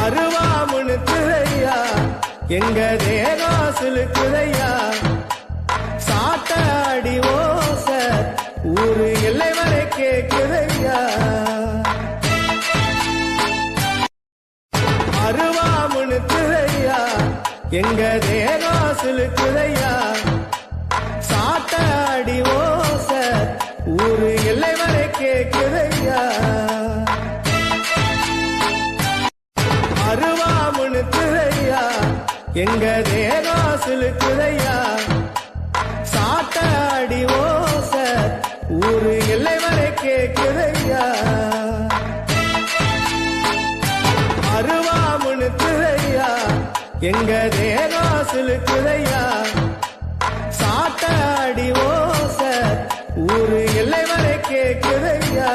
அருவாமுனுக்குதையா எங்க தேகம் சிலுக்குதையா சாட்டாடி ஓச ஊரு எல்லை வரை கேக்குதையா அருவாமுனுக்குதையா எங்க தேகம் சிலுக்குதையா சாட்டாடி ஓச ஊரு எல்லை வரை கேக்குதையா அருவாமுனுக்குதையா எங்க தேகம் சிலுக்குதையா சாட்டாடி ஓச ஊரு எல்லை வரை கேக்குதையா அருவாமுனுக்குதையா எங்க தேகம் சிலுக்குதையா சாட்டாடி ஓச ஊரு எல்லை வரை கேக்குதையா